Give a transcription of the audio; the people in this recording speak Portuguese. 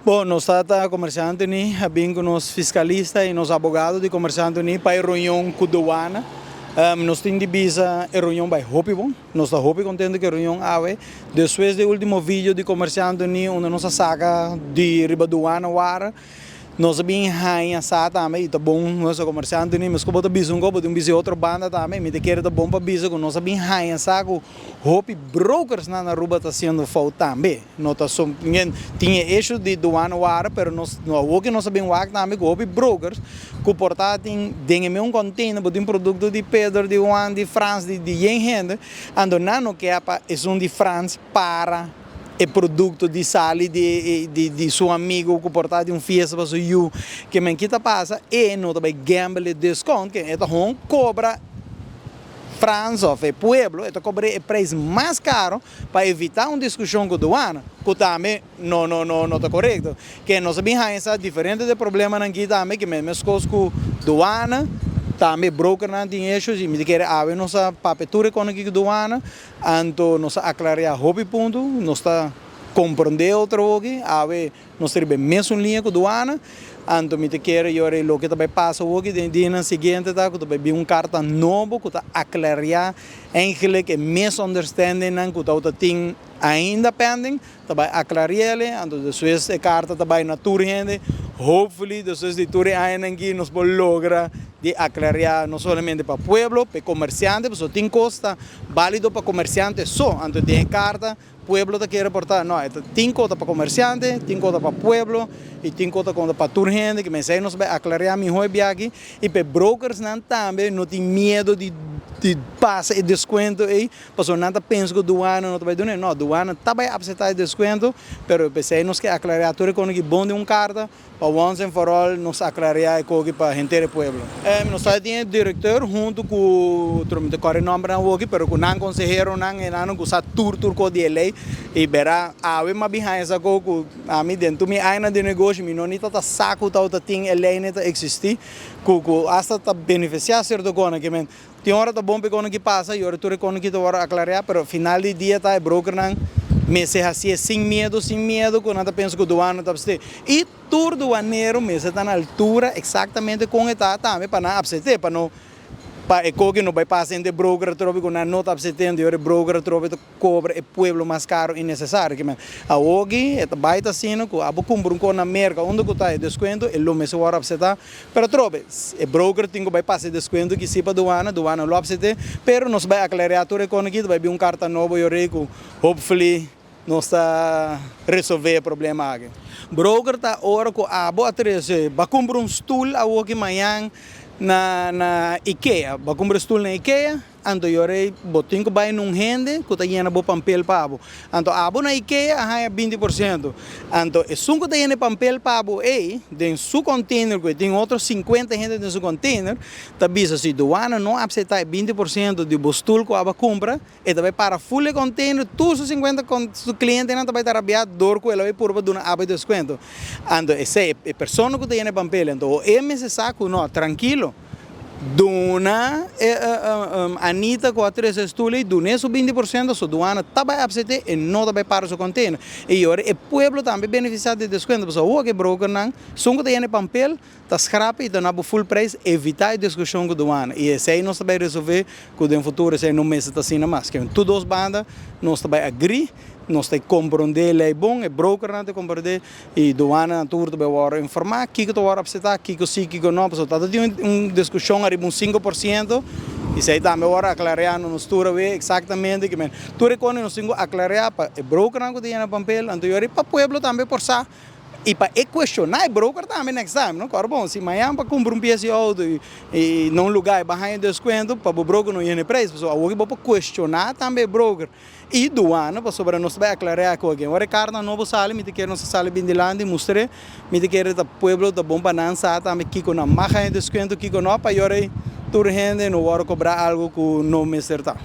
Bom, nós estamos comerciando bem com os fiscalistas e os advogados de comerciante para a reunião com a aduana. Nós temos divisa a reunião vai hopi bom. Nós estamos hopi contente que a reunião ave. Depois do último vídeo de comerciante onde nós saca de riba aduana wara. Nós bem rainha sa também, tá bom, nós comerciante mas como tá biso um biso outra banda também, me te quer tá bom para biso com nós bem rainha sa com hopi brokers na ruba tá sendo falta também. Nós tá só tinha eixo de doana wara, pero nós o que nós bem wak também com hopi brokers, que portatem dengue um container de um produto de Pedro, de Juan, de França, de gente, ando não que é de França para e produto de sali de seu amigo que porta de fiesta para seu que me quita passa e não também gamble desconto que é um cobra França ou Pueblo é cobra o preço mais caro para evitar uma discussão com a aduana que também não está correto que nós sabemos essa diferente de problema aqui também que mesmo as coisas com a aduana também broker não tem isso e me quer haver nossa papeltura econômica do ano, então nós aclarar hobby ponto, nós está compreender outro aqui, haver nós temos mesmo linha com do ano, então me quer eu o que também passa aqui de dia seguinte tá, que também um carta novo que tá aclarar eigenlijk que misunderstanding não que tá tem ainda pending, também aclarar ele, então depois a carta também na tour gente, hopefully depois de tour ainda aqui nós podemos lograr de aclarar não somente para o pueblo, para comerciante, porque tem costa válido para comerciante só, então tem carta, pueblo te quer reportar, não, tem costa para comerciante, tem costa para pueblo e tem costa para tour gente, que me sei nós vai aclarar melhor aqui e para brokers não também não tem medo de passa e desconto aí, porque não tá pensa que doana não vai donar, não, doana tá vai aceitar desconto, pero pensei nós que aclarar tudo com que bom de carta, para once and for all nós aclarar aqui para gente do pueblo. Nós temos diretor junto com o corre nome não aqui, pero com não consejero não que usa tour com de lei e verá a ver mais bem essa coisa a mim dentro me ainda de negócio me não nita tá saco tá tem lei neta existir que hasta tá beneficiar certo coisa que men tem hora tá bom porque que passa e hora tu que tu hora aclarar, pero final de dia tá broker não meses assim sem medo quando nada pensa que o doano tá você e tour doaneiro meses tá na altura exatamente com está também para não abster para não para que não vai passar de broker trobe com não tá abstendo e broker trobe cobra o pueblo mais caro e necessário que a hoje é baita sino que abo compra com na merca onde que tá desconto e lo meses hora absetar pero trobe o broker tem que vai passar desconto que se para doana lo absete pero nós vai aclarar tudo com aqui vai vir carta novo e rico hopefully nós está resolver o problema aqui. Broker tá hora que a boa treze, vai comprar stool a hoje manhã na IKEA, vai comprar stool na IKEA, então eu botinho que vai num rende, que tá indo bo papel pabo. Então abo na IKEA é 20%. Então é sunco tá indo papel pabo aí, dentro su container que tem outros 50 gente dentro su container, tá bisa se doana não aceitar 20% de bostul que aba compra, e também para full container, todos os 50 su cliente não vai estar dor com ele por dona aba desconto. Então essa é pessoa que tá indo papel, então é esse saco não, tranquilo. Dona Anita com a 3 estudos, dona isso 20%, so doana também absete e não também para o container. E agora o pueblo também beneficia de desconto, porque o que broker não, só tem papel, tá scrap e dá full price, evitar a discussão com doana. E esse aí nós também resolver que no futuro esse não mês está assim mais, que todas as bandas nós também agree. Nós temos que compreender lei bom, é broker não tem que compreender e doana tudo vai hora informar que tu hora apresentar, que sim, que não, porque tá tem uma discussão arriba 5% e se aí também hora aclarar nos tudo exatamente que men tudo quando nós temos aclarar para o broker não tem na papel, então eu para pueblo também por sa e para questionar o broker também next time, não claro bom se amanhã para comprar peça e num lugar behind desconto para o broker não ir preço, pessoal, hoje para questionar também o broker e doana para sobre nós vai aclarar com alguém. Agora carta novo sale, me te quer nossa sala bindilande mostre, me te quer da pueblo da bom para não sa também que com a marca desconto que com não para eu tur gente não hora cobrar algo que não me acertar.